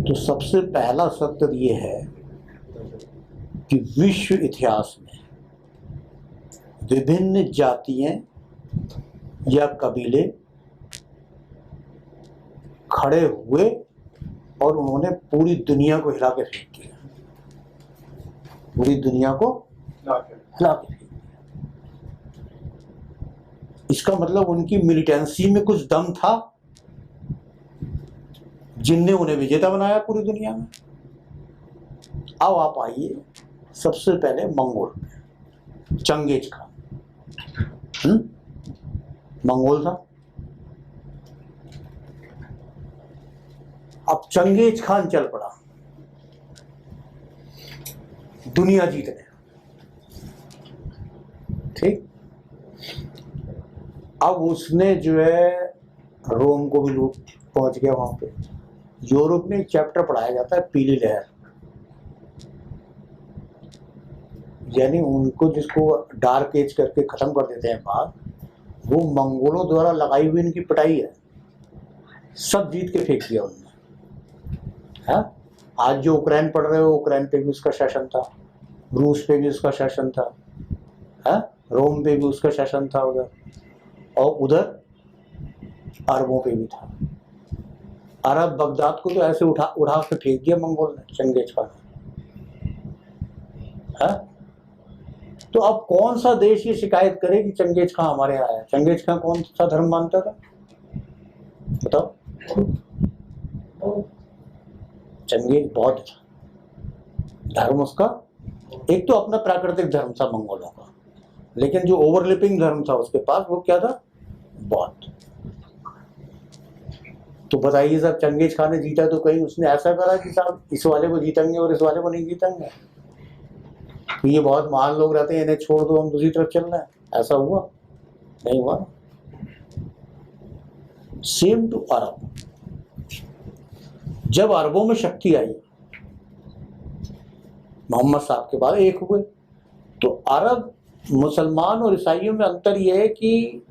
तो सबसे पहला सत्य ये है कि विश्व इतिहास में विभिन्न जातियां या कबीले खड़े हुए और उन्होंने पूरी दुनिया को हिला के फेंक दिया, पूरी दुनिया को हिला के फेंक दिया। इसका मतलब उनकी मिलिटेंसी में कुछ दम था जिनने उन्हें विजेता बनाया पूरी दुनिया में। अब आप आइए सबसे पहले मंगोल में, चंगेज खान मंगोल था। अब चंगेज खान चल पड़ा दुनिया जीतने, ठीक। अब उसने जो है रोम को भी लूट पहुंच गया वहां पे। यूरोप में एक चैप्टर पढ़ाया जाता है पीली लहर, यानी उनको जिसको डार्क एज करके खत्म कर देते हैं बात, वो मंगोलों द्वारा लगाई हुई इनकी पिटाई है, सब जीत के फेंक दिया उन्होंने। आज जो यूक्रेन पढ़ रहे हो, यूक्रेन पे भी उसका शासन था, रूस पे भी उसका शासन था, रोम पे भी उसका शासन था उधर, और उधर अरबों पे भी था। अरब बगदाद को तो ऐसे उठा के फेंक दिया मंगोल ने, चंगेज खान। तो अब कौन सा देश ये शिकायत करे कि चंगेज खान हमारे यहाँ आया? चंगेज खान कौन सा धर्म मानता था बताओ? चंगेज बौद्ध था, धर्म उसका एक तो अपना प्राकृतिक धर्म था मंगोलों का, लेकिन जो ओवरलैपिंग धर्म था उसके पास वो क्या था? बौद्ध। तो बताइए साहब, चंगेज खान ने जीता तो कहीं उसने ऐसा करा कि साहब इस वाले को जीतेंगे और इस वाले को नहीं जीतेंगे, तो ये बहुत महान लोग रहते हैं, इन्हें छोड़ दो हम दूसरी तरफ चल रहे हैं, ऐसा हुआ? नहीं हुआ। सेम टू अरब। जब अरबों में शक्ति आई मोहम्मद साहब के बाद एक हुए, तो अरब मुसलमान और ईसाइयों में अंतर यह है कि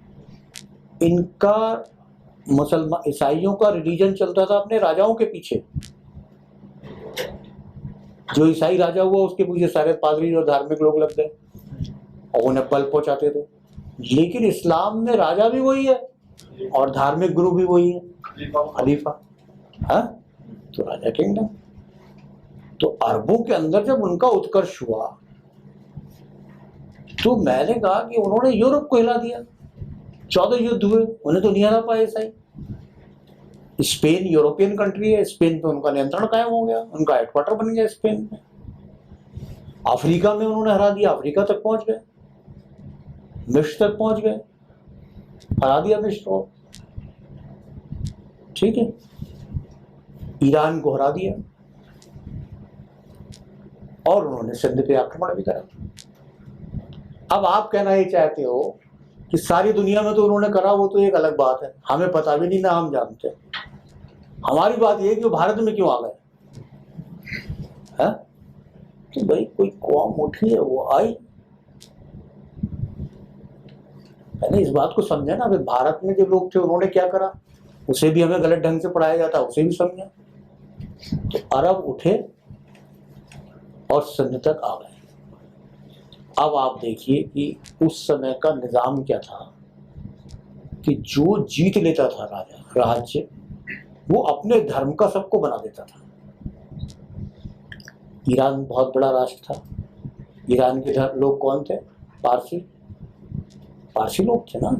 इनका मुसलमान ईसाइयों का रिलीजन चलता था अपने राजाओं के पीछे। जो ईसाई राजा हुआ उसके पीछे सारे पादरी और धार्मिक लोग लग गए और उन्हें बल पहुंचाते थे। लेकिन इस्लाम में राजा भी वही है और धार्मिक गुरु भी वही है, खलीफा। तो राजा किंगडम। तो अरबों के अंदर जब उनका उत्कर्ष हुआ तो मैंने कहा कि उन्होंने यूरोप को हिला दिया। 14 युद्ध हुए, उन्हें तो नहीं हरा पाए ईसाई। स्पेन यूरोपियन कंट्री है, स्पेन पे उनका नियंत्रण कायम हो गया, उनका हेडक्वार्टर बन गया स्पेन में। अफ्रीका में उन्होंने हरा दिया, अफ्रीका तक पहुंच गए, मिस्र तक पहुंच गए, हरा दिया मिस्र को, ठीक है। ईरान को हरा दिया और उन्होंने सिंध पे आक्रमण भी करा। अब आप कहना ही चाहते हो कि सारी दुनिया में तो उन्होंने करा, वो तो एक अलग बात है, हमें पता भी नहीं ना हम जानते। हमारी बात यह है कि वो भारत में क्यों आ गए? तो भाई कोई कौम उठी है, वो आई। मैंने इस बात को समझा ना, भारत में जो लोग थे उन्होंने क्या करा, उसे भी हमें गलत ढंग से पढ़ाया जाता, उसे भी समझा। तो अरब उठे और सिंध तक आ गए। अब आप देखिए कि उस समय का निजाम क्या था कि जो जीत लेता था राजा राज्य, वो अपने धर्म का सबको बना देता था। ईरान बहुत बड़ा राष्ट्र था। ईरान के लोग कौन थे? पारसी लोग थे ना,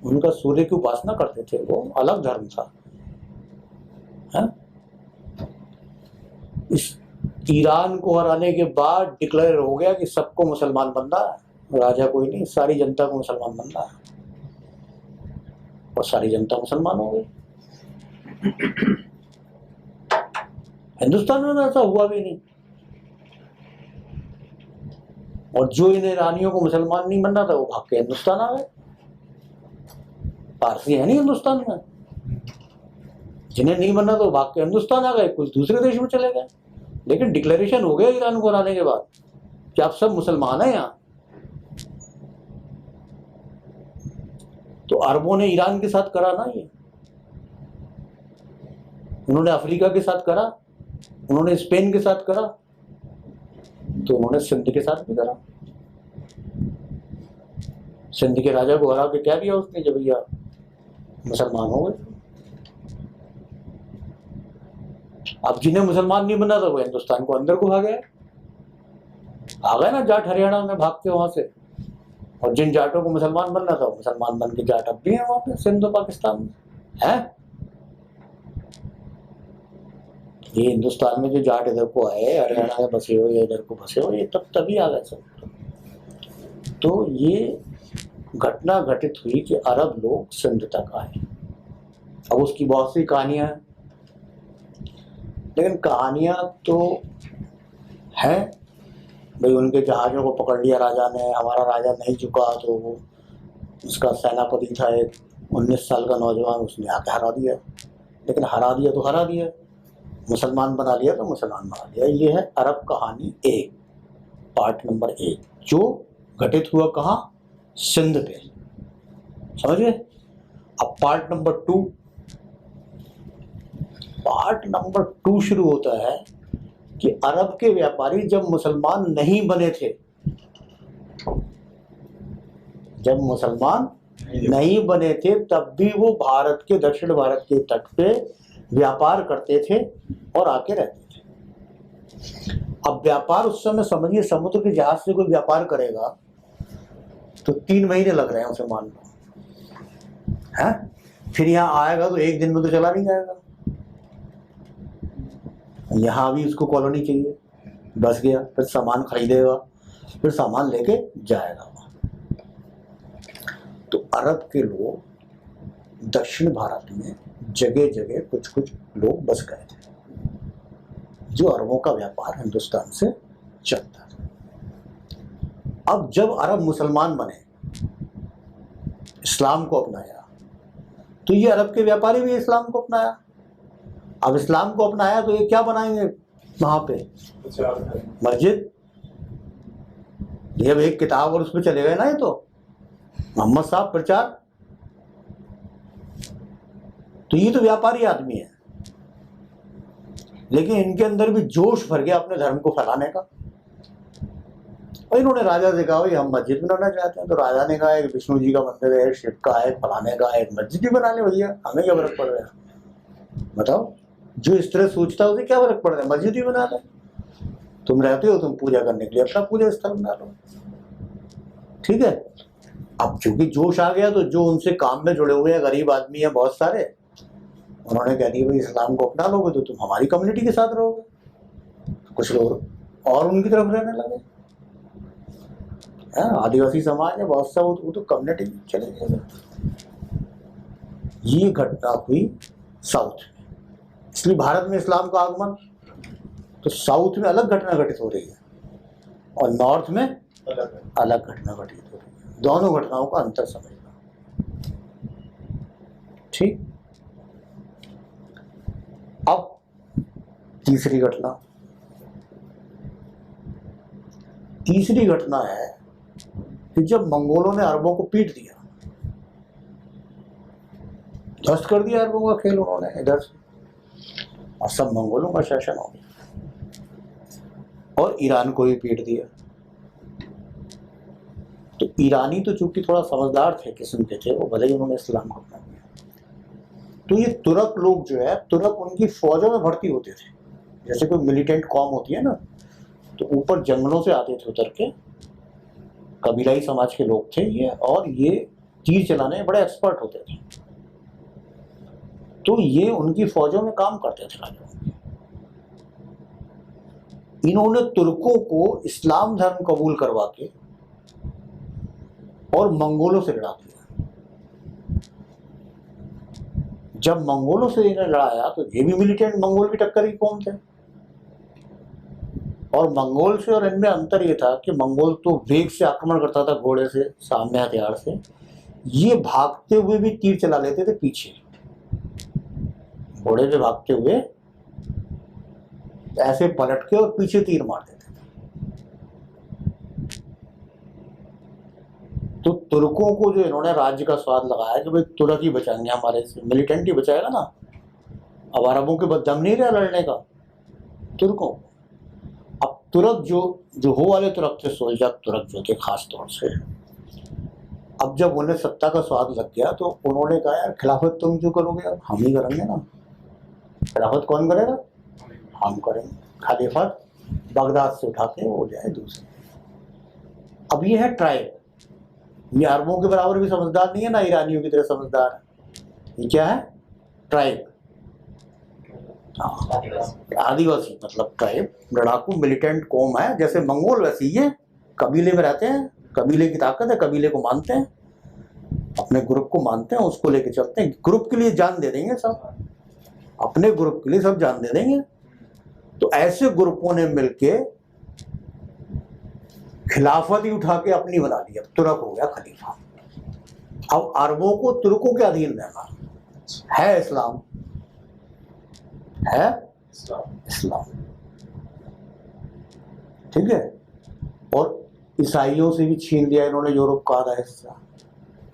उनका सूर्य की उपासना करते थे, वो अलग धर्म था। इस ईरान को हराने के बाद डिक्लेयर हो गया कि सबको मुसलमान बनना है, राजा कोई नहीं, सारी जनता को मुसलमान बनना है, और सारी जनता मुसलमान हो गई। हिंदुस्तान में ऐसा हुआ भी नहीं, और जो इन ईरानियों को मुसलमान नहीं बनना था वो भाग के हिंदुस्तान आ गए। पारसी है नहीं हिंदुस्तान में, जिन्हें नहीं बनना था वो भाग के हिंदुस्तान आ गए, कुछ दूसरे देश में चले गए। लेकिन डिक्लेरेशन हो गया ईरान को हराने के बाद कि आप सब मुसलमान हैं यहाँ। तो अरबों ने ईरान के साथ करा ना, ये उन्होंने अफ्रीका के साथ करा, उन्होंने स्पेन के साथ करा तो उन्होंने सिंध के साथ भी करा। सिंध के राजा को हरा के क्या किया उसने, जब भैया मुसलमान हो गए। अब जिन्हें मुसलमान नहीं बना था वो हिंदुस्तान को अंदर को भाग गए, आ गए ना जाट हरियाणा में भाग के वहां से। और जिन जाटों को मुसलमान बनना था मुसलमान बन के जाट अब भी हैं वहां पे सिंध पाकिस्तान में है। ये हिंदुस्तान में जो जाट इधर को आए, हरियाणा में बसे हो या इधर को बसे हो, ये तभी आ गए सब। तो ये घटना घटित हुई कि अरब लोग सिंध तक आए। अब उसकी बहुत सी कहानियां हैं, लेकिन कहानियां तो है भाई, उनके जहाज़ों को पकड़ लिया राजा ने, हमारा राजा नहीं झुका तो वो उसका सेनापति था एक 19 साल का नौजवान, उसने आके हरा दिया। लेकिन हरा दिया तो हरा दिया, मुसलमान बना लिया तो मुसलमान बना लिया। ये है अरब कहानी 1, पार्ट नंबर 1, जो घटित हुआ कहाँ, सिंध पे। समझ गए। अब पार्ट नंबर 2, पार्ट नंबर 2 शुरू होता है कि अरब के व्यापारी जब मुसलमान नहीं बने थे, जब मुसलमान नहीं बने थे तब भी वो भारत के, दक्षिण भारत के तट पे व्यापार करते थे और आके रहते थे। अब व्यापार उस समय समझिए, समुद्र के जहाज से कोई व्यापार करेगा तो 3 महीने लग रहे हैं उसे, मान लो है। फिर यहाँ आएगा तो 1 दिन में तो चला नहीं जाएगा। यहाँ भी उसको कॉलोनी चाहिए, बस गया, फिर सामान खरीदेगा, फिर सामान लेके जाएगा। तो अरब के लोग दक्षिण भारत में जगह जगह कुछ कुछ लोग बस गए थे, जो अरबों का व्यापार हिंदुस्तान से चलता था। अब जब अरब मुसलमान बने, इस्लाम को अपनाया, तो ये अरब के व्यापारी भी इस्लाम को अपनाया। अब इस्लाम को अपनाया तो ये क्या बनाएंगे वहां पे, मस्जिद। ये अब एक किताब और उसमें चले गए ना, ये तो मोहम्मद साहब प्रचार। तो ये तो व्यापारी आदमी है, लेकिन इनके अंदर भी जोश भर गया अपने धर्म को फैलाने का। और इन्होंने राजा से कहा भाई हम मस्जिद बनाना चाहते हैं। तो राजा ने कहा एक विष्णु जी का मंदिर है, शिव का है, फलाने का है, एक मस्जिद ही बना ले भैया, हमें क्या फर्क पड़ रहा है। बताओ, जो इस तरह सोचता है उसे क्या फर्क पड़ रहा है, मस्जिद ही बना ले। तुम रहते हो, तुम पूजा करने के लिए अपना पूजा स्थल बना लो, ठीक है। अब चूंकि जोश आ गया तो जो उनसे काम में जुड़े हुए हैं गरीब आदमी है बहुत सारे, उन्होंने कह दिया भाई इस्लाम को अपना लोगे तो तुम हमारी कम्युनिटी के साथ रहोगे। कुछ लोग और उनकी तरफ रहने लगे। आदिवासी समाज है बहुत सा, वो तो कम्युनिटी चले गए। ये घटना हुई साउथ में। इसलिए भारत में इस्लाम का आगमन, तो साउथ में अलग घटना घटित हो रही है और नॉर्थ में अलग घटना घटित हो रही है। दोनों घटनाओं का अंतर समझना, ठीक। अब तीसरी घटना है कि जब मंगोलों ने अरबों को पीट दिया, ध्वस्त कर दिया अरबों का खेल उन्होंने इधर से, और सब मंगोलों का शासन हो गया, और ईरान को भी पीट दिया। तो ईरानी तो चूंकि थोड़ा समझदार थे, किस्म के थे, वो भले ही उन्होंने इस्लाम को अपना लिया। तो ये तुर्क लोग जो है, तुर्क उनकी फौजों में भर्ती होते थे। जैसे कोई मिलिटेंट कौम होती है ना, तो ऊपर जंगलों से आते थे उतर के, कबीलाई समाज के लोग थे ये, और ये तीर चलाने में बड़े एक्सपर्ट होते थे। तो ये उनकी फौजों में काम करते थे राजाओं के। इन्होंने तुर्कों को इस्लाम धर्म कबूल करवा के और मंगोलों से लड़ा दिया। जब मंगोलों से इन्हें लड़ाया तो ये भी मिलिटेंट मंगोल की टक्कर की कौम थे। और मंगोल से और इनमें अंतर ये था कि मंगोल तो वेग से आक्रमण करता था, घोड़े से, सामने हथियार से। ये भागते हुए भी तीर चला लेते थे पीछे, घोड़े पे भागते हुए ऐसे पलट के और पीछे तीर मार देते थे। तो तुर्कों को जो इन्होंने राज्य का स्वाद लगाया कि भाई तुर्क ही बचाएंगे हमारे से, मिलिटेंट ही बचाएगा ना। अब अरबों के बस दम नहीं रहा लड़ने का, तुर्कों को। अब तुर्क जो हो वाले तुर्क थे, सोल्जक तुर्क जो थे खास तौर से, अब जब उन्हें सत्ता का स्वाद लग गया तो उन्होंने कहा यार खिलाफत तुम क्यों करोगे, यार हम ही करेंगे ना। खिलाफत कौन करेगा, हम करेंगे। खलीफत बगदाद से उठा के वो जाए दूसरे। अब ये है ट्राइब, ये अरबों के बराबर भी समझदार नहीं है ना ईरानियों की तरह समझदार है। ये क्या है, ट्राइब, आदिवासी मतलब ट्राइब, लड़ाकू मिलिटेंट कौम है। जैसे मंगोल वैसे ही है, कबीले में रहते हैं, कबीले की ताकत है, कबीले को मानते हैं, अपने ग्रुप को मानते हैं, उसको लेके चलते हैं। ग्रुप के लिए जान दे देंगे सब, अपने ग्रुप के लिए सब जान दे देंगे। तो ऐसे ग्रुपों ने मिलके खिलाफत ही उठा के अपनी बना ली। अब तुर्क हो गया खलीफा। अब अरबों को तुर्कों के अधीन रहना है, इस्लाम है, इस्लाम, ठीक है। और ईसाइयों से भी छीन लिया इन्होंने यूरोप का आधा हिस्सा,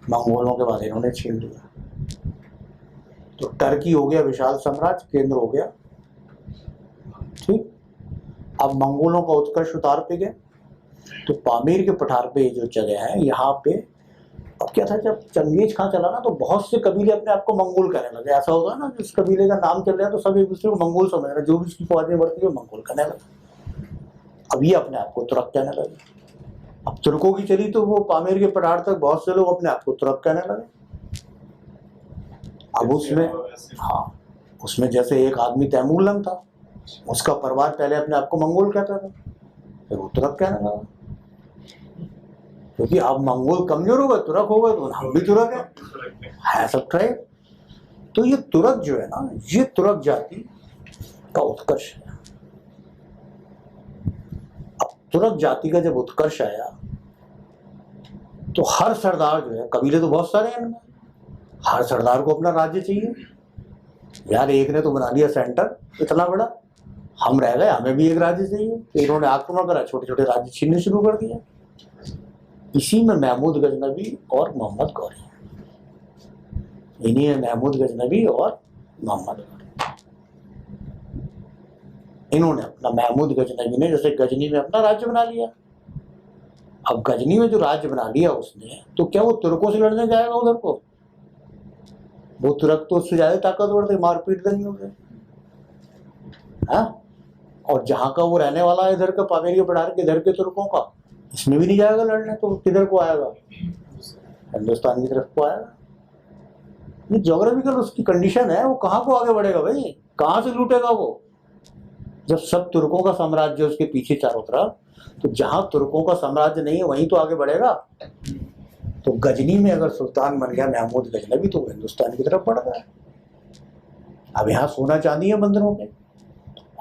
मंगोलों के बाद इन्होंने छीन लिया। तो टर्की हो गया विशाल साम्राज्य, केंद्र हो गया, ठीक। अब मंगोलों का उत्कर्ष उतार पे गया, तो पामीर के पठार पे जो जगह है यहाँ पे, अब क्या था जब चंगेज खां चला ना तो बहुत से कबीले अपने आप को मंगोल कहने लगे। ऐसा होगा ना जिस कबीले का नाम चल रहा है तो सब एक दूसरे को मंगोल समझ रहे, जो भी उसकी फौजें बढ़ती है मंगोल कहने लगे। अब ये अपने आप को तुर्क कहने लगे। अब तुर्कों की चली तो वो पामीर के पठार तक बहुत से लोग अपने आप को तुर्क कहने लगे। अब उसमें, हाँ, उसमें जैसे एक आदमी तैमूरलंग था, उसका परिवार पहले अपने आप को मंगोल कहता था, फिर वो तुर्क कहने लगा। क्योंकि अब मंगोल कमजोर हो गए, तुर्क हो गए, तो हम भी तुर्क है सब ट्राइब। तो ये तुर्क जो है ना, ये तुर्क जाति का उत्कर्ष है। अब तुर्क जाति का जब उत्कर्ष आया तो हर सरदार जो है, कबीले तो बहुत सारे हैं इनमें, हर सरदार को अपना राज्य चाहिए। यार एक ने तो बना लिया सेंटर इतना बड़ा, हम रह गए, हमें भी एक राज्य चाहिए। इन्होंने आक्रमण करा, छोटे छोटे राज्य छीनने शुरू कर दिया। इसी में महमूद गजनबी और मोहम्मद गौरी, इन्हीं में महमूद गजनबी और मोहम्मद गौरी, इन्होंने अपना, महमूद गजनबी ने जैसे गजनी में अपना राज्य बना लिया। अब गजनी में जो राज्य बना लिया उसने, तो क्या वो तुर्कों से लड़ने जाएगा उधर को? वो तुर्क तो उससे ज्यादा ताकतवर थे, मारपीट देंगे उसे, हाँ। और जहाँ का वो रहने वाला है, इधर का पामीर के पठार के इधर के तुर्कों का, इसमें भी नहीं जाएगा लड़ने, तो किधर को आएगा? हिंदुस्तान की तरफ को आएगा। ये ज्योग्राफिकल उसकी कंडीशन है, वो कहाँ को आगे बढ़ेगा भाई, कहाँ से लूटेगा वो? जब सब तुर्कों का साम्राज्य उसके पीछे चारों तरफ, तो जहां तुर्कों का साम्राज्य नहीं है वहीं तो आगे बढ़ेगा। तो गजनी में अगर सुल्तान बन गया महमूद गजनबी, तो हिंदुस्तान की तरफ बढ़ गया। अब यहाँ सोना चांदी है मंदिरों में,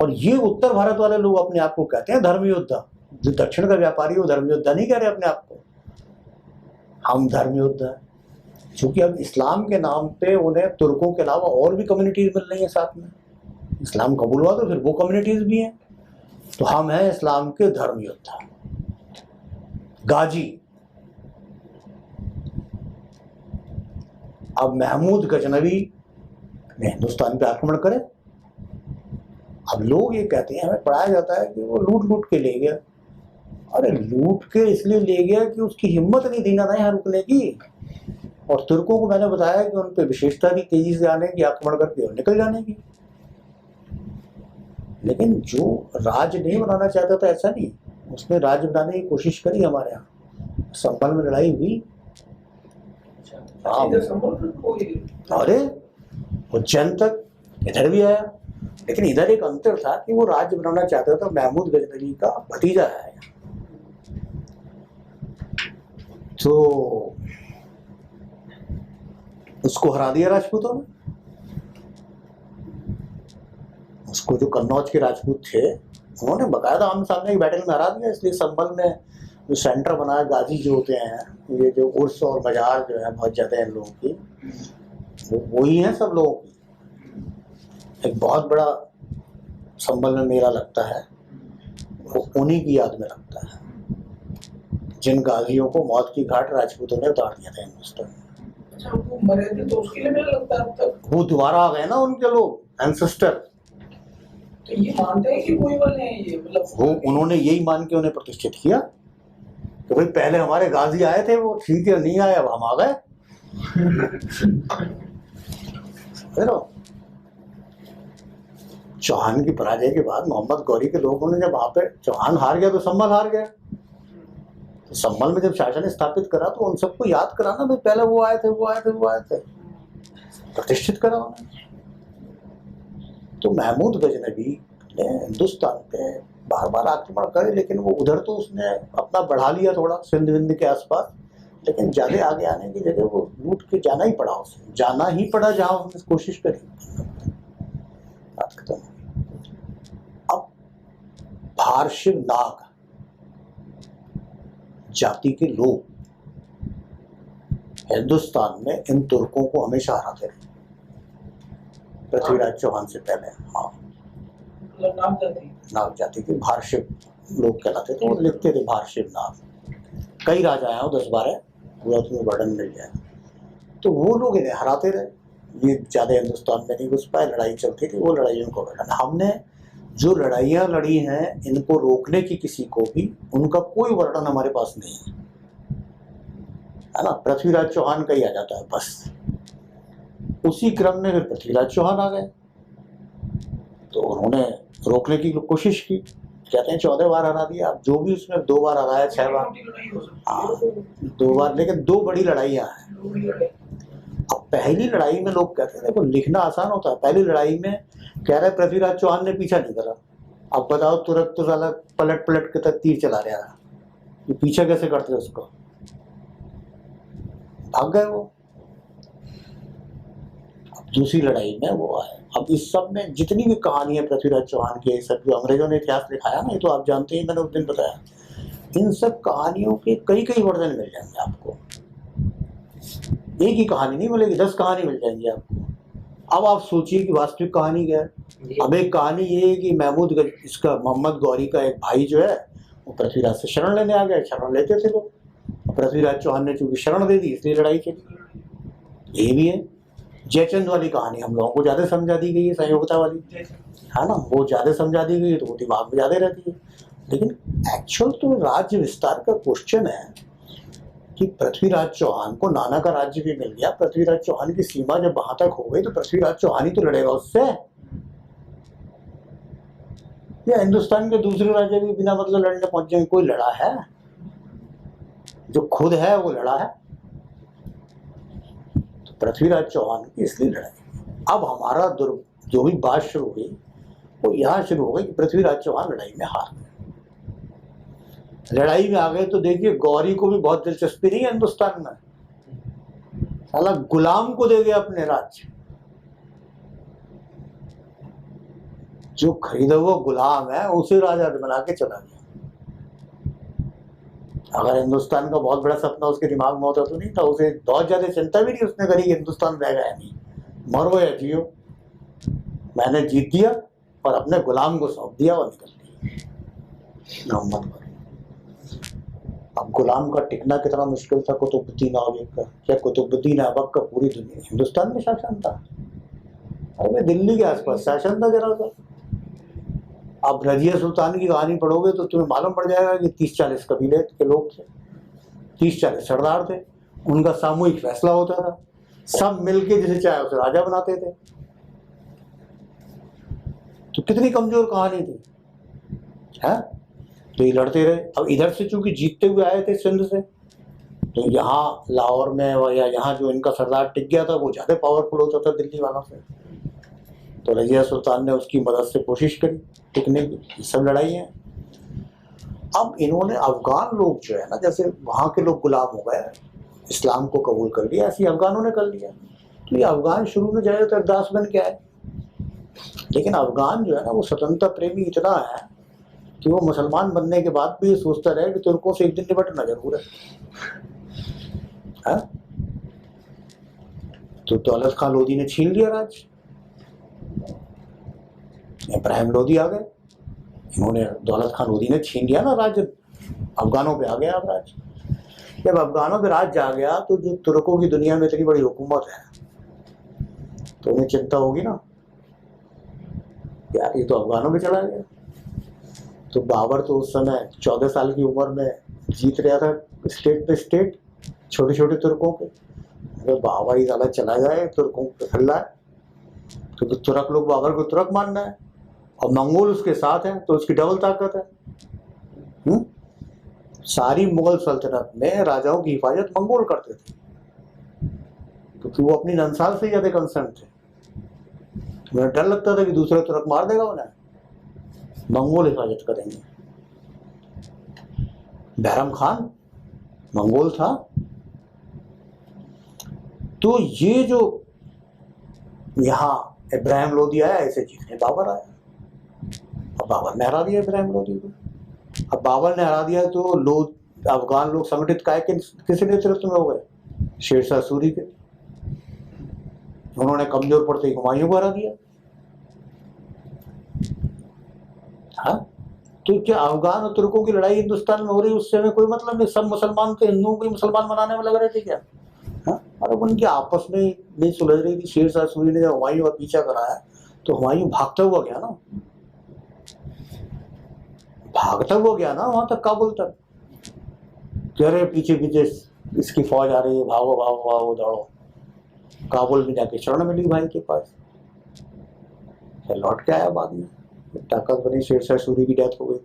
और ये उत्तर भारत वाले लोग अपने आप को कहते हैं धर्म योद्धा। जो दक्षिण का व्यापारी वो धर्म योद्धा नहीं कह रहे अपने आप को, हम धर्म योद्धा है। क्योंकि अब इस्लाम के नाम पे उन्हें तुर्कों के अलावा और भी कम्युनिटीज मिल रही है साथ में। इस्लाम कबूल हुआ तो फिर वो कम्युनिटीज भी हैं, तो हम हैं इस्लाम के धर्म योद्धा। गाजी, अब महमूद गजनबी ने हिंदुस्तान पे आक्रमण करे। अब लोग ये कहते हैं, हमें पढ़ाया जाता है कि वो लूट लूट के ले गया। अरे लूट के इसलिए ले गया कि उसकी हिम्मत नहीं थी ना यहाँ रुकने की। और तुर्कों को मैंने बताया कि उन पे विशेषता थी तेजी से आने की, आक्रमण करके और निकल जाने की। लेकिन जो राज नहीं बनाना चाहता था ऐसा नहीं, उसने राज बनाने की कोशिश करी। हमारे यहाँ संभल में लड़ाई हुई, अरे उज्जैन तक इधर भी आया। लेकिन इधर एक अंतर था कि वो राज्य बनाना चाहता था, महमूद गजनबी का भतीजा है, तो उसको हरा दिया राजपूतों ने। उसको जो कन्नौज के राजपूत थे उन्होंने बकायदा आमने सामने की बैटल में हरा दिया। इसलिए संभल में जो सेंटर बनाया, गाजी जो होते हैं, ये जो उर्स और बाजार जो है बहुत ज्यादा है लोगों की, वो वही है सब लोगों की। एक बहुत बड़ा संभल में मेला लगता है, वो उन्हीं की याद में लगता है, जिन गाजियों को मौत की घाट राजपूतों ने उतार दिया था हिंदुस्तान में। अच्छा, वो मरे थे तो उसके लिए मेला लगता है अब तक? वो दोबारा आ गए ना उनके लोग एंसेस्टर, तो ये मानते हैं कि कोई वाले हैं ये, मतलब वो उन्होंने यही मान के उन्हें प्रतिष्ठित किया कि भाई पहले हमारे गाजी आए थे, वो ठीक है नहीं आए, अब हम आ गए। चौहान की पराजय के बाद मोहम्मद गौरी के लोगों ने जब वहां पे चौहान हार गया तो संभल हार गया, तो संभल में जब शासन स्थापित करा तो उन सबको याद कराना भाई पहले वो आए थे, वो आए थे, वो आए थे, प्रतिष्ठित करा उन्हें। तो महमूद गजनबी ने हिंदुस्तान पे बार बार आक्रमण करे, लेकिन वो उधर तो उसने अपना बढ़ा लिया थोड़ा सिंध विंध के आसपास, लेकिन ज्यादा आगे आने की जगह वो लूट के जाना ही पड़ा, उसे जाना ही पड़ा जहां उसने कोशिश करी। बात खत्म। अब भारशिव नाग जाति के लोग हिंदुस्तान में इन तुर्कों को हमेशा हराते रहे, पृथ्वीराज चौहान से पहले। हाँ, नाग जाति के भारशिव लोग कहलाते थे, वो लिखते थे भारशिव नाग। कई राजा आए, 10-12 पूरा तुम्हें वर्णन मिल जाए। तो वो लोग इन्हें हराते रहे, ये ज्यादा हिंदुस्तान में नहीं घुस पाए, लड़ाई चलती थी, वो लड़ाइयों को वर्णन। हमने जो लड़ाइयाँ लड़ी हैं इनको रोकने की किसी को भी, उनका कोई वर्णन हमारे पास नहीं है ना। पृथ्वीराज चौहान का ही आ जाता है बस। उसी क्रम में फिर पृथ्वीराज चौहान आ गए, तो उन्होंने रोकने की कोशिश की, कहते हैं 14 बार हरा दिया। अब जो भी उसमें 2 बार हराया, 6 बार, हाँ 2 बार, लेकिन 2 बड़ी लड़ाइयाँ हैं। अब पहली लड़ाई में लोग कहते हैं, देखो लिखना आसान होता है, पहली लड़ाई में कह रहे पृथ्वीराज चौहान ने पीछा नहीं करा। अब बताओ, तुरंत तो साला पलट पलट के तक तीर चला रहा है, ये पीछा कैसे करते उसको, भाग गए वो। अब दूसरी लड़ाई में वो आए। अब इस सब में जितनी भी कहानी है पृथ्वीराज चौहान की, सब जो अंग्रेजों ने इतिहास लिखाया ना, ये तो आप जानते हैं, मैंने उस दिन बताया, इन सब कहानियों के कई कई वर्जन मिल जाएंगे आपको, एक ही कहानी नहीं मिलेगी, 10 कहानी मिल जाएंगी आपको। अब आप सोचिए कि वास्तविक कहानी क्या है। अब एक कहानी ये है कि महमूद इसका मोहम्मद गौरी का एक भाई जो है वो पृथ्वीराज से शरण लेने आ गया, शरण लेते थे लोग, पृथ्वीराज चौहान ने चूंकि शरण दे दी इसलिए लड़ाई चली। ये भी है। जयचंद वाली कहानी हम लोगों को ज्यादा समझा दी गई है, संयोगता वाली है ना, वो ज्यादा समझा दी गई है, तो वो दिमाग में ज्यादा रहती है। लेकिन एक्चुअल तो राज्य विस्तार का क्वेश्चन है कि पृथ्वीराज चौहान को नाना का राज्य भी मिल गया, पृथ्वीराज चौहान की सीमा जब वहां तक हो गई तो पृथ्वीराज चौहान ही तो लड़ेगा उससे, या हिंदुस्तान के दूसरे राज्य भी बिना मतलब लड़ने पहुंच जाएंगे। कोई लड़ा है? जो खुद है वो लड़ा है। तो पृथ्वीराज चौहान की इसलिए लड़ाई। अब हमारा जो भी बात शुरू हुई वो यहाँ शुरू हो गई कि पृथ्वीराज चौहान लड़ाई में हार गए। लड़ाई में आ गए तो देखिए गौरी को भी बहुत दिलचस्पी नहीं है हिंदुस्तान में, साला गुलाम को दे गया अपने राज्य, जो खरीदा हुआ गुलाम है उसे राजा बना के चला गया। अगर हिंदुस्तान का बहुत बड़ा सपना उसके दिमाग में होता तो नहीं था, उसे बहुत ज्यादा चिंता भी नहीं उसने करी कि हिंदुस्तान रहेगा या नहीं, मरो या जियो, मैंने जीत दिया और अपने गुलाम को सौंप दिया और निकल दिया मोहम्मद। अब गुलाम का टिकना कितना मुश्किल था कुतुबुद्दीन ऐबक का। क्या कुतुबुद्दीन ऐबक का पूरी दुनिया हिंदुस्तान में शासन था? अरे दिल्ली के आसपास शासन था जरा सा। अब रजिया सुल्तान की कहानी पढ़ोगे तो तुम्हें मालूम पड़ जाएगा कि 30-40 कबीले के लोग थे, 30-40 सरदार थे, उनका सामूहिक फैसला होता था, सब मिलके जिसे चाहे उसे राजा बनाते थे। तो कितनी कमजोर कहानी थी है? तो ये लड़ते रहे। अब इधर से चूंकि जीतते हुए आए थे सिंध से, तो यहाँ लाहौर में या यहाँ जो इनका सरदार टिक गया था वो ज्यादा पावरफुल होता था दिल्ली वालों से, तो रजिया सुल्तान ने उसकी मदद से कोशिश करी टिकने की। ये सब लड़ाई है। अब इन्होंने अफगान लोग जो है ना, जैसे वहाँ के लोग गुलाम हो गए, इस्लाम को कबूल कर लिया, ऐसे अफगानों ने कर लिया। तो ये अफगान शुरू में जाए तो अरदास बन के आए, लेकिन अफगान जो है ना वो स्वतंत्रता प्रेमी इतना है कि वो मुसलमान बनने के बाद भी ये सोचता रहे कि तुर्कों से एक दिन निपटना जरूर है। तो दौलत खान लोधी ने छीन लिया राज्य, इब्राहिम लोधी आ गए, इन्होंने दौलत खान लोधी ने छीन लिया ना राज्य, अफगानों पे आ गया अब राज्य। जब अफगानों पे राज्य आ गया तो जो तुर्कों की दुनिया में इतनी बड़ी हुकूमत है तो उन्हें चिंता होगी ना यार ये तो अफगानों में चला गया। तो बाबर तो उस समय 14 साल की उम्र में जीत रहा था स्टेट पे स्टेट छोटे छोटे तुर्कों के। अरे बाबर ही साला चला जाए तुर्कों को हल्ला है, क्योंकि तुर्क लोग बाबर को तुर्क मानना है और मंगोल उसके साथ हैं, तो उसकी डबल ताकत है। सारी मुगल सल्तनत में राजाओं की हिफाजत मंगोल करते थे, क्योंकि वो अपनी नंसाल से ज्यादा कंसर्न थे। उन्हें डर लगता था कि दूसरा तुर्क मार देगा उन्हें, मंगोल हिफाजत करेंगे। बैरम खान मंगोल था। तो ये जो यहाँ इब्राहिम लोदी आया, ऐसे जीतने बाबर आया, अब बाबर ने हरा दिया इब्राहिम लोदी को। अब बाबर ने हरा दिया तो लोग अफगान लोग संगठित काय के किस नेतृत्व में हो गए? शेरशाह सूरी के। उन्होंने कमजोर पड़ते ही हुमायूं को हरा दिया। हाँ, तो क्या अफगान और तुर्कों की लड़ाई हिंदुस्तान में हो रही, उससे हमें कोई मतलब नहीं। सब मुसलमान थे, हिंदुओं को मुसलमान बनाने में लग रहे थे क्या? हाँ, और अब उनकी आपस में नहीं सुलझ रही थी। शेरशाह सूरी ने जब हुमायूं का पीछा कराया तो हुमायूं भागता हुआ गया ना, भागता हुआ गया ना वहां तक, काबुल तक। कह रहे पीछे पीछे इसकी फौज आ रही है, भागो भागो भागो दौड़ो। काबुल में जाके शरण मिली भाई के पास, फिर लौट के आया बाद में, ताकत बनी, शेरशाह सूरी की डेथ हो गई।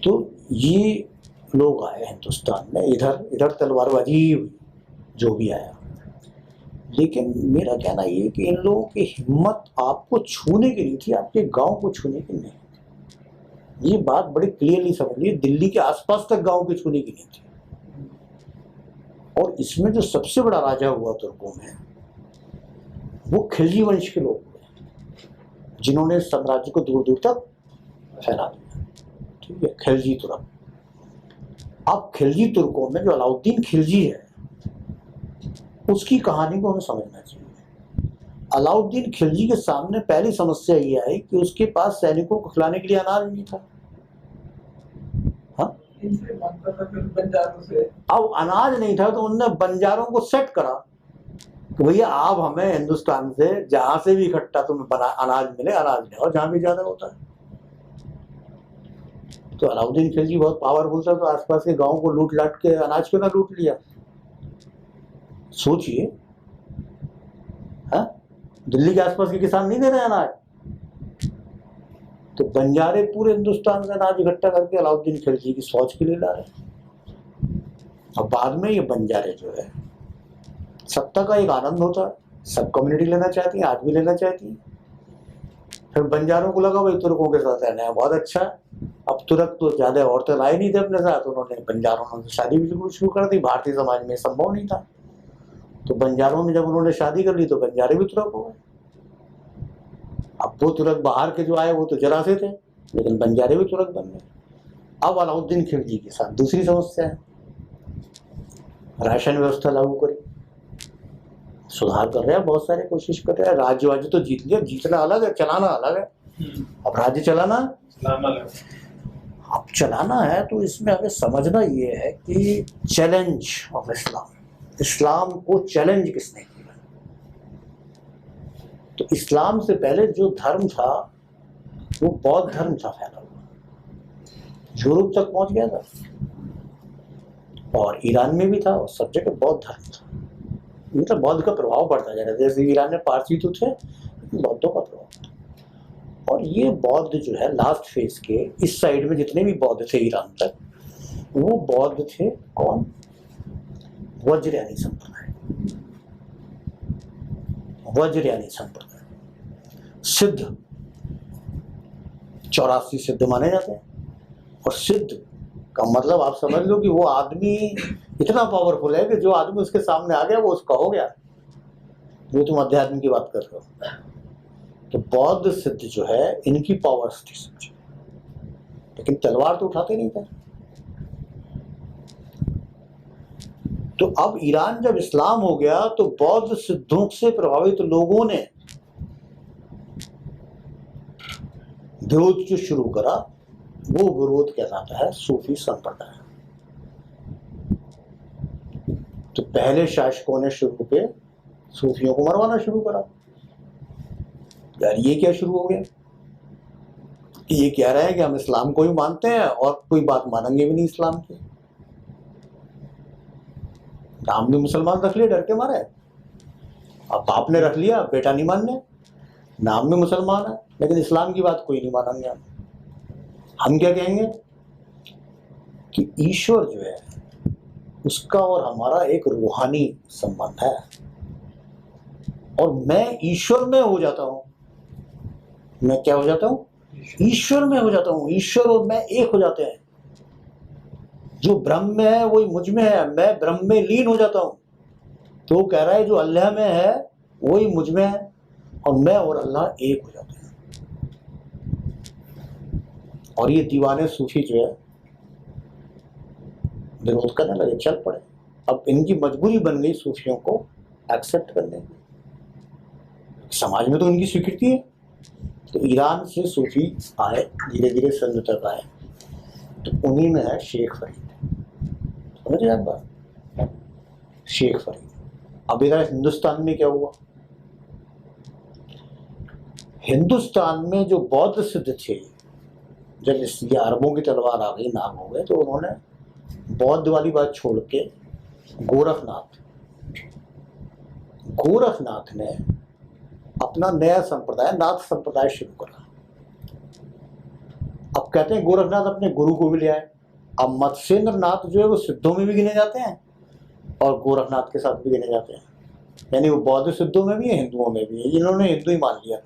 तो ये लोग आए हिंदुस्तान में, इधर इधर तलवारबाजी हुई, जो भी आया। लेकिन मेरा कहना ये कि इन लोगों की हिम्मत आपको छूने की नहीं थी, आपके गांव को छूने की नहीं। ये बात बड़ी क्लियरली समझ लीजिए, दिल्ली के आसपास तक गांव की छूने की नहीं थी। और इसमें जो सबसे बड़ा राजा हुआ तुर्कों में, वो खिलजी वंश के लोग हुए, जिन्होंने साम्राज्य को दूर दूर तक फैला दिया। ठीक है, खिलजी तुर्क। अब खिलजी तुर्कों में जो अलाउद्दीन खिलजी है, उसकी कहानी को हमें समझना चाहिए। अलाउद्दीन खिलजी के सामने पहली समस्या ये आई कि उसके पास सैनिकों को खिलाने के लिए अनाज नहीं था। हाँ? अब अनाज नहीं था तो उनने बंजारों को सेट करा कि भैया आप हमें हिंदुस्तान से जहां से भी इकट्ठा तुम्हें अनाज मिले, अनाज ले और जहां भी ज्यादा होता है। तो अलाउद्दीन खिलजी बहुत पावरफुल था, तो आसपास के गांव को लूट लाट के अनाज क्यों ना लूट लिया। सोचिए, हाँ, दिल्ली के आसपास के किसान नहीं दे रहे अनाज, तो बंजारे पूरे हिंदुस्तान से अनाज इकट्ठा करके अलाउद्दीन खिलजी की फौज के लिए ला रहे। और बाद में ये बंजारे जो है, सत्ता का एक आनंद होता है, सब कम्युनिटी लेना चाहती है, आज भी लेना चाहती है। फिर बंजारों को लगा भाई तुर्कों के साथ रहना है बहुत अच्छा है। अब तुर्क तो ज्यादा औरतें लाए नहीं थे अपने साथ, उन्होंने बंजारों ने शादी भी शुरू कर दी। भारतीय समाज में संभव नहीं था, तो बंजारों में जब उन्होंने शादी कर ली तो बंजारे भी तुर्क हो गए। अब वो तुर्क बाहर के जो आए वो तो जरा से थे, लेकिन बंजारे भी तुर्क बन गए। अब अलाउद्दीन खिलजी के साथ दूसरी समस्या है, राशन व्यवस्था लागू करी, सुधार कर रहे हैं, बहुत सारे कोशिश कर रहे हैं। राज्य तो जीत लिया, जीतना अलग है, चलाना अलग है। अब राज्य चलाना, अब चलाना है तो इसमें हमें समझना ये है कि चैलेंज ऑफ इस्लाम, इस्लाम को चैलेंज किसने किया। तो इस्लाम से पहले जो धर्म था वो बौद्ध धर्म था, फैला हुआ, यूरोप तक पहुंच गया था और ईरान में भी था, और सब जगह बौद्ध धर्म था। मतलब बौद्ध का प्रभाव पड़ता जा रहा था, जैसे ईरान में पारसी तो थे, बौद्धों का प्रभाव था। और ये बौद्ध जो है लास्ट फेज के इस साइड में जितने भी बौद्ध थे ईरान तक, वो बौद्ध थे कौन? वज्रयानी संप्रदाय, वज्रयानी संप्रदाय। सिद्ध 84 सिद्ध माने जाते हैं, और सिद्ध का मतलब आप समझ लो कि वो आदमी इतना पावरफुल है कि जो आदमी उसके सामने आ गया वो उसका हो गया, जो तुम अध्यात्म की बात कर रहे हो। तो बौद्ध सिद्ध जो है, इनकी पावर्स थी समझो, लेकिन तलवार तो उठाते नहीं थे। तो अब ईरान जब इस्लाम हो गया तो बौद्ध सिद्धों से प्रभावित लोगों ने विरोध जो शुरू करा, वो विरोध कहलाता है सूफी संप्रदाय। तो पहले शासकों ने शुरू पे सूफियों को मरवाना शुरू करा। यार ये क्या शुरू हो गया कि ये कह रहे हैं कि हम इस्लाम को ही मानते हैं और कोई बात मानेंगे भी नहीं इस्लाम की। नाम भी मुसलमान रख लिया डर के मारे। अब बाप ने रख लिया, बेटा नहीं मानने, नाम भी मुसलमान है लेकिन इस्लाम की बात कोई नहीं मानेंगे। हम क्या कहेंगे कि ईश्वर जो है उसका और हमारा एक रूहानी संबंध है, और मैं ईश्वर में हो जाता हूं। मैं क्या हो जाता हूं? ईश्वर में हो जाता हूं। ईश्वर और मैं एक हो जाते हैं। जो ब्रह्म में है वही मुझ में है, मैं ब्रह्म में लीन हो जाता हूं। तो वो कह रहा है जो अल्लाह में है वही मुझ में है, और मैं और अल्लाह एक हो जाते हैं। और ये दीवाने सूफी जो है विरोध करने लगे, चल पड़े। अब इनकी मजबूरी बन गई सूफियों को एक्सेप्ट करने की। समाज में तो उनकी स्वीकृति है। तो ईरान से सूफी आए, धीरे धीरे सिंध तक आए, तो उन्हीं में है शेख फरीद। समझ रहे आप बात? शेख फरीद। अब इधर हिंदुस्तान में क्या हुआ? हिंदुस्तान में जो बौद्ध सिद्ध थे, जब ये अरबों की तलवार आ गई, नाम हो गए, तो उन्होंने बौद्ध वाली बात छोड़ के गोरखनाथ ने अपना नया संप्रदाय, नाथ संप्रदाय शुरू करा। अब कहते हैं गोरखनाथ अपने गुरु को भी ले आए। अब मत्स्येंद्र नाथ जो है वो सिद्धों में भी गिने जाते हैं और गोरखनाथ के साथ भी गिने जाते हैं। यानी वो बौद्ध सिद्धों में भी है, हिंदुओं में भी है। इन्होंने हिंदू ही मान लिया।